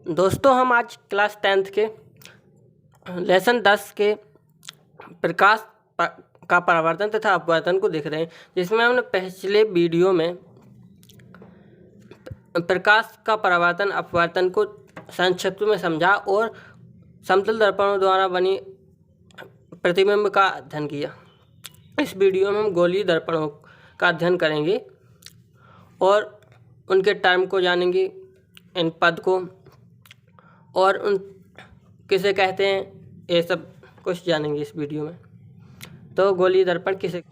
दोस्तों, हम आज क्लास 10th के लेसन 10 के प्रकाश का परावर्तन तथा अपवर्तन को देख रहे हैं, जिसमें हमने पिछले वीडियो में प्रकाश का परावर्तन अपवर्तन को संक्षिप्त में समझा और समतल दर्पणों द्वारा बनी प्रतिबिंब का अध्ययन किया। इस वीडियो में हम गोलीय दर्पणों का अध्ययन करेंगे और उनके टर्म को जानेंगे, इन पद को, और उन किसे कहते हैं, ये सब कुछ जानेंगे इस वीडियो में। तो गोलीय दर्पण किसे,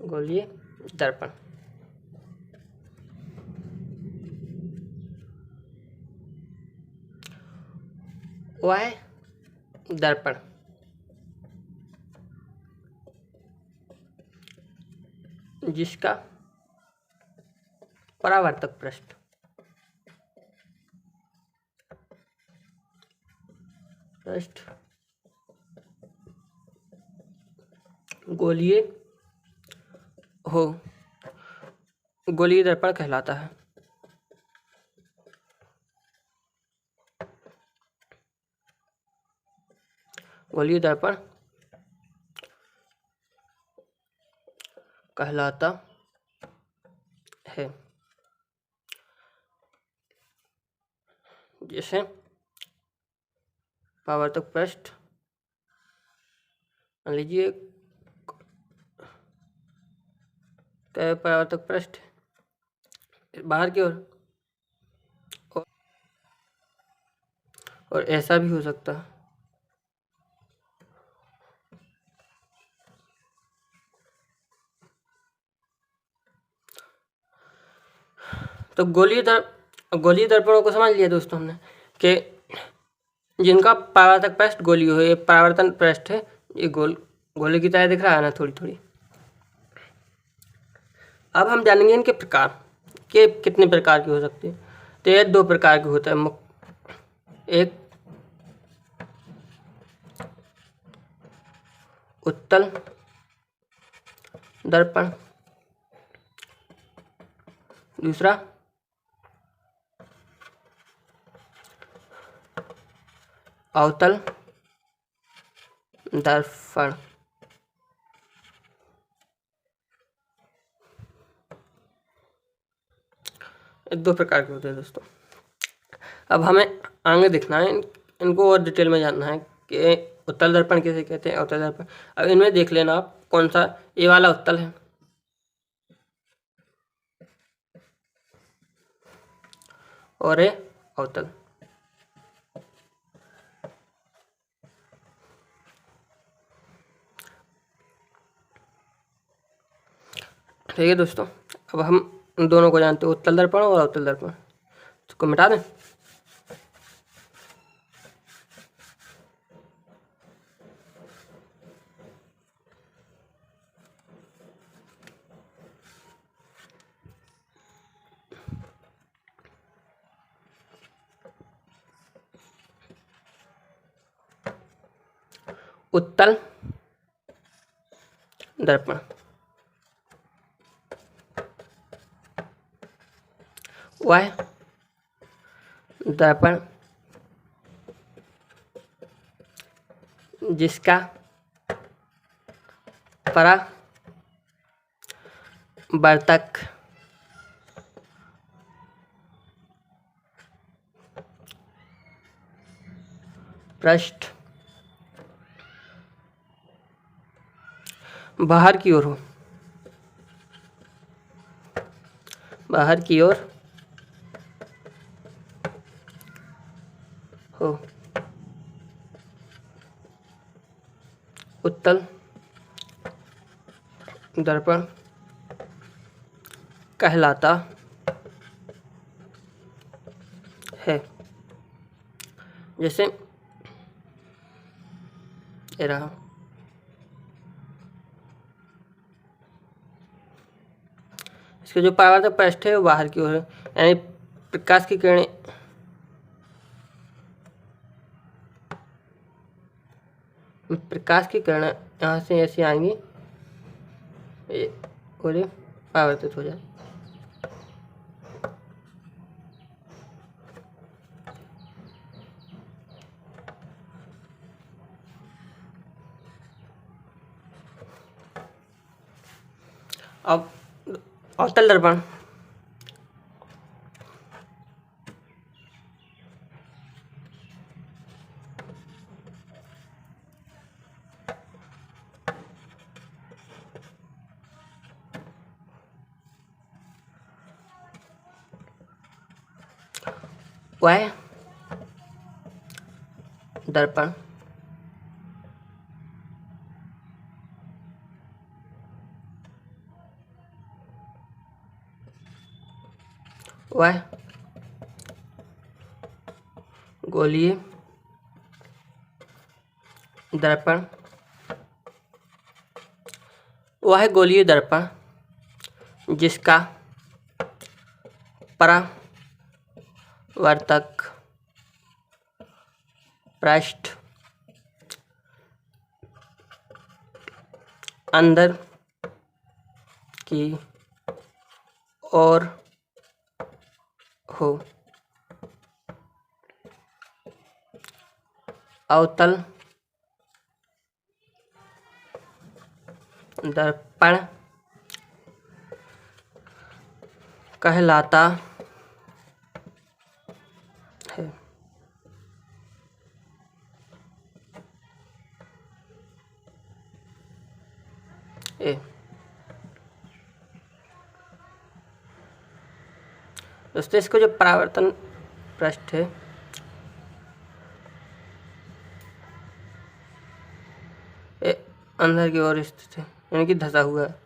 गोलीय दर्पण वह दर्पण जिसका परावर्तक पृष्ठ गोलीय हो, गोलीय दर्पण कहलाता है। गोलीय दर्पण कहलाता है, जिसे परावर्तक पृष्ठ, मान लीजिए परावर्तक पृष्ठ बाहर की ओर और ऐसा भी हो सकता है। तो गोलीय दर्पणों को समझ लिया दोस्तों हमने कि जिनका परावर्तक पृष्ठ गोलीय हो, ये परावर्तन पृष्ठ है, ये गोले की तरह दिख रहा है ना, थोड़ी थोड़ी। अब हम जानेंगे इनके प्रकार के कितने प्रकार के हो सकते हैं। तो ये 2 प्रकार के होते हैं। एक उत्तल दर्पण, दूसरा अवतल दर्पण। दो प्रकार के होते हैं दोस्तों। अब हमें आगे देखना है, इनको और डिटेल में जानना है कि उत्तल दर्पण किसे कहते हैं, अवतल दर्पण। अब इनमें देख लेना आप कौन सा, ये वाला उत्तल है और ये अवतल। ठीक है दोस्तों, अब हम इन दोनों को जानते हैं, उत्तल दर्पण और अवतल दर्पण। इसको मिटा दें। उत्तल दर्पण वह दर्पण जिसका परावर्तक पृष्ठ बाहर की ओर हो, बाहर की ओर हो, उत्तल दर्पण कहलाता है। जैसे ये रहा, इसके जो परावर्तक पृष्ठ है वो बाहर की ओर है, यानी प्रकाश की किरणें यहाँ से ऐसे आएंगी, और ये परावर्तित हो जाए। अब अवतल दर्पण, वह दर्पण वह गोलीय दर्पण, वह गोलीय दर्पण जिसका परावर्तक पृष्ठ अंदर की ओर हो, अवतल दर्पण कहलाता है। दोस्तों इसको जो परावर्तन पृष्ठ है ये अंदर की ओर स्थित है, यानी कि धंसा हुआ है।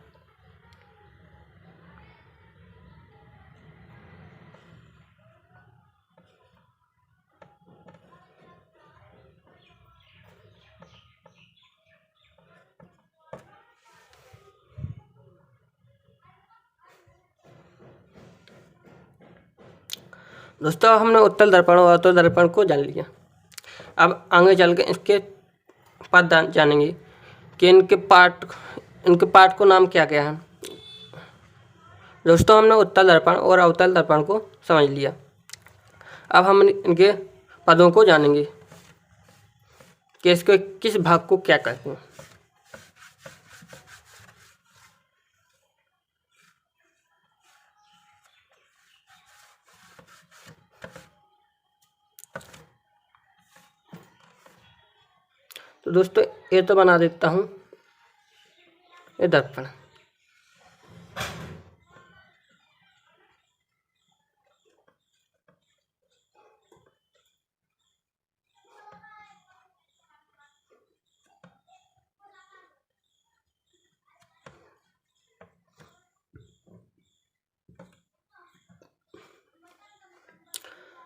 दोस्तों हमने उत्तल दर्पण और अवतल दर्पण को जान लिया। अब आगे चल के इसके पार्ट जानेंगे कि इनके पार्ट को नाम क्या क्या है। दोस्तों हमने उत्तल दर्पण और अवतल दर्पण को समझ लिया। अब हम इनके पदों को जानेंगे कि इसके किस भाग को क्या कहते हैं। तो दोस्तों ये तो बना देता हूँ ये दर्पण।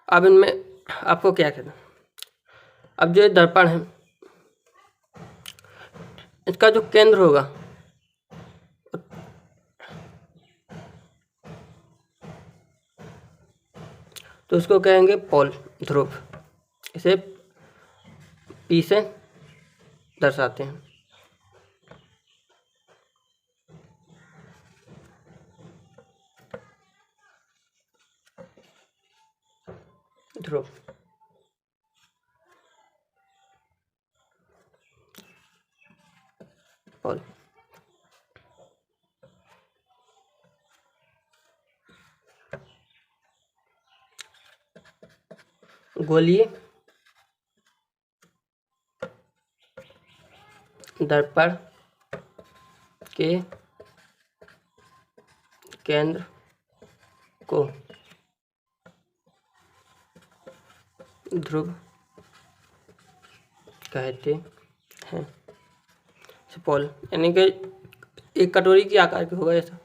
अब इनमें आपको क्या कहना, अब जो दर्पण है इसका जो केंद्र होगा तो उसको कहेंगे पोल, ध्रुव। इसे पी से दर्शाते हैं। ध्रुव, पोल। गोलीय दर्पण के केंद्र को ध्रुव कहते हैं। पोल यानी कि एक कटोरी की आकार की होगा ऐसा,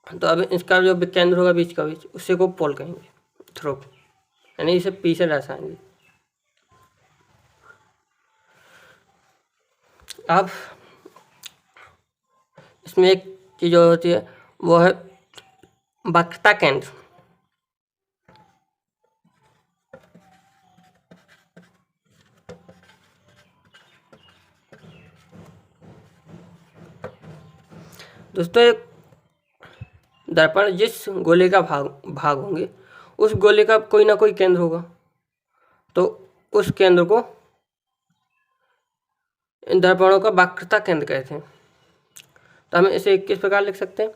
तो अब इसका जो केंद्र होगा बीच का बीच उसी को पोल कहेंगे, ध्रुव, यानी इसे पी से दर्शाएंगे। अब इसमें एक चीज जो होती है वो है वक्रता केंद्र। दोस्तों दर्पण जिस गोले का भाग होंगे उस गोले का कोई ना कोई केंद्र होगा, तो उस केंद्र को इन दर्पणों का वक्रता केंद्र कहते हैं। तो हम इसे किस प्रकार लिख सकते हैं?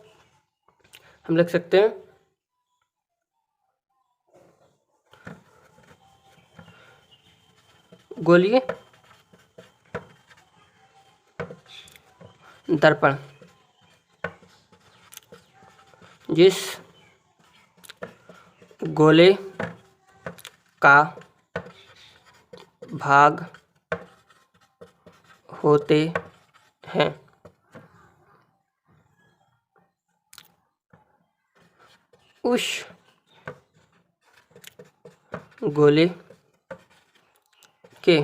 हम लिख सकते हैं गोलीय दर्पण जिस गोले का भाग होते हैं उस गोले के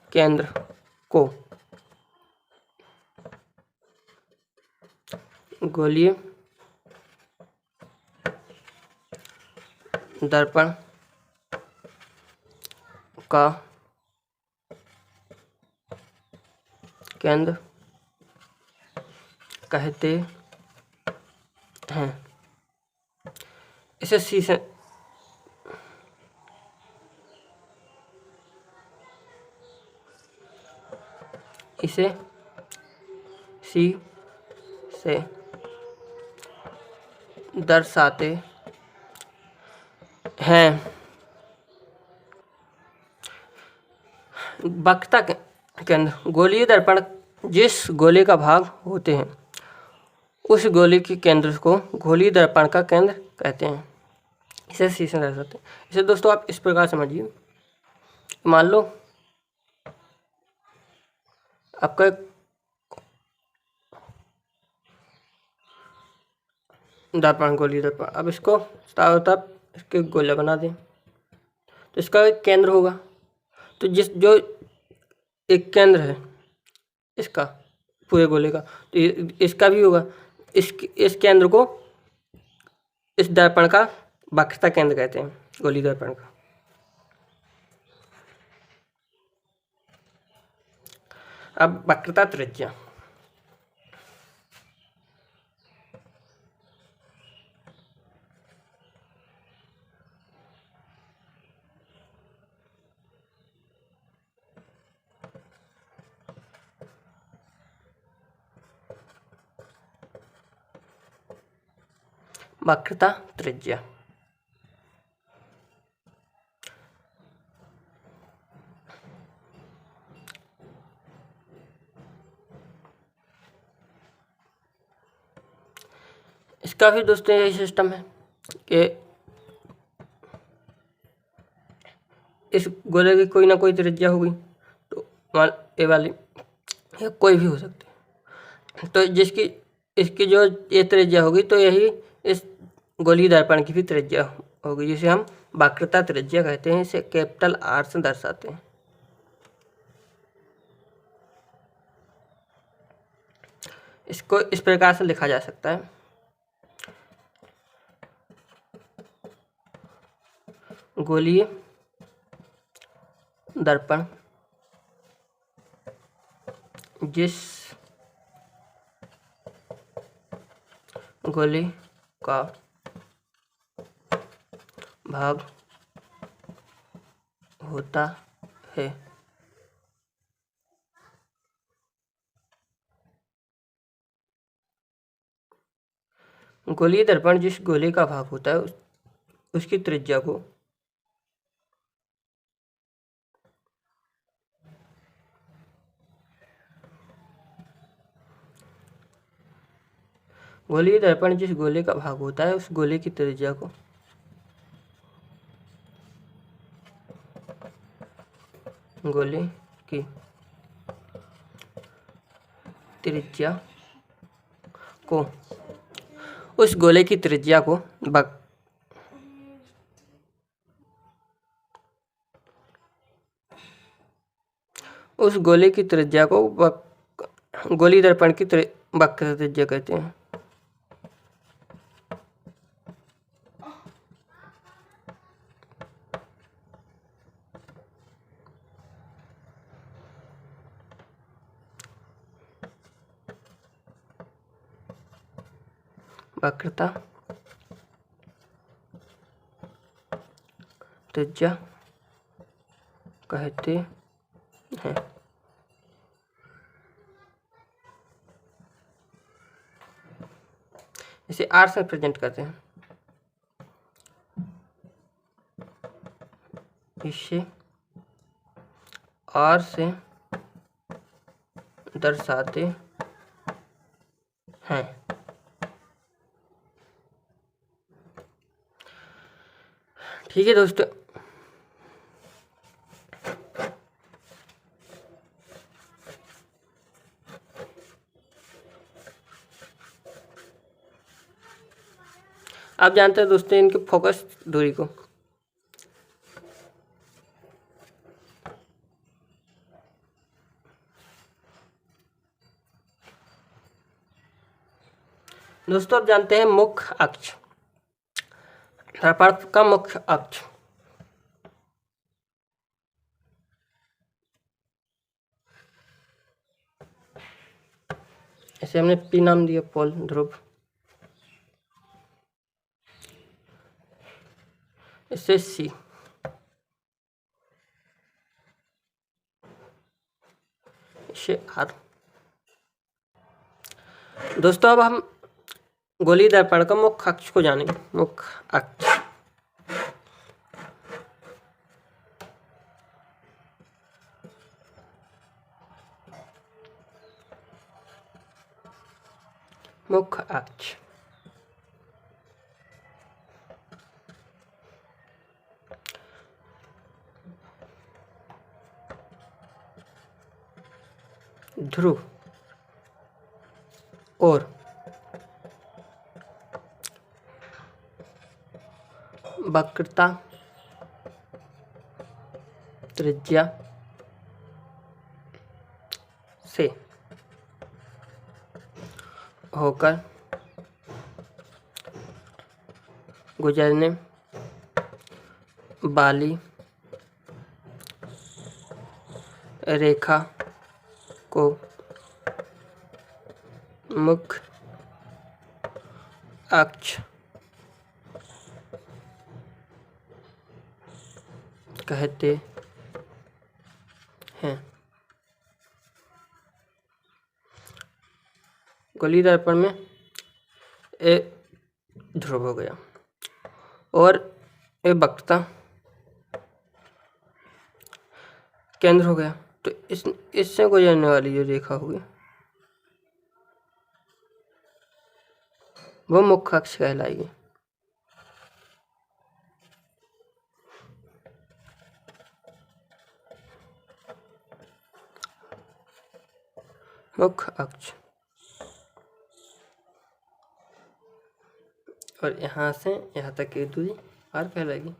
केंद्र को गोलीय दर्पण का केंद्र कहते हैं। इसे सी से दर्शाते हैं। वक्रता केंद्र गोलीय दर्पण जिस गोले का भाग होते हैं उस गोले के केंद्र को गोलीय दर्पण का केंद्र कहते हैं। इसे सी से दर्शाते हैं। इसे दोस्तों आप इस प्रकार समझिए, मान लो आपका एक दर्पण गोलीय दर्पण, अब इसको चारों तरफ इसके गोले बना दें तो इसका एक केंद्र होगा। तो जो एक केंद्र है इसका पूरे गोले का, तो इसका भी होगा। इस केंद्र को इस दर्पण का वक्रता केंद्र कहते हैं, गोलीय दर्पण का। अब वक्रता त्रिज्या, वक्रता त्रिज्या इसका भी दोस्तों यही सिस्टम है कि इस गोले की कोई ना कोई त्रिज्या होगी, तो मान ए वाली या कोई भी हो सकती है, तो इसकी जो ये त्रिज्या होगी तो यही इस गोलीय दर्पण की भी त्रिज्या होगी, जिसे हम वक्रता त्रिज्या कहते हैं। इसे कैपिटल आर से दर्शाते हैं। इसको इस प्रकार से लिखा जा सकता है, गोलीय दर्पण जिस गोले का भाग होता है गोलीय दर्पण जिस गोले का भाग होता है उसकी त्रिज्या को गोलीय दर्पण जिस गोले का भाग होता है उस गोले की त्रिज्या को गोले की त्रिज्या को उस गोले की त्रिज्या को उस गोले की त्रिज्या को गोलीय दर्पण की वक्रता त्रिज्या कहते हैं। वक्रता त्रिज्या कहते हैं। इसे आर से प्रेजेंट करते हैं। इसे आर से दर्शाते हैं। ठीक है दोस्तों, आप जानते हैं दोस्तों इनके फोकस दूरी को। दोस्तों आप जानते हैं मुख्य अक्ष, दर्पण का मुख्य अक्ष। इसे हमने पी नाम दिया, पोल ध्रुव। इसे सी, इसे आर। दोस्तों अब हम गोलीय दर्पण का मुख्य अक्ष को जानेंगे। मुख्य अक्ष, मुख्य अक्ष ध्रुव और वक्रता त्रिज्या से होकर गुजरने वाली रेखा को मुख्य अक्ष कहते हैं। गोलीय दर्पण में ए ध्रुव हो गया और ए वक्रता केंद्र हो गया, तो इससे गुजरने वाली जो रेखा होगी वो मुख्य अक्ष कहलाएगी। मुख्य अक्ष, और यहाँ से यहाँ तक की दूरी आर कहलाएगी।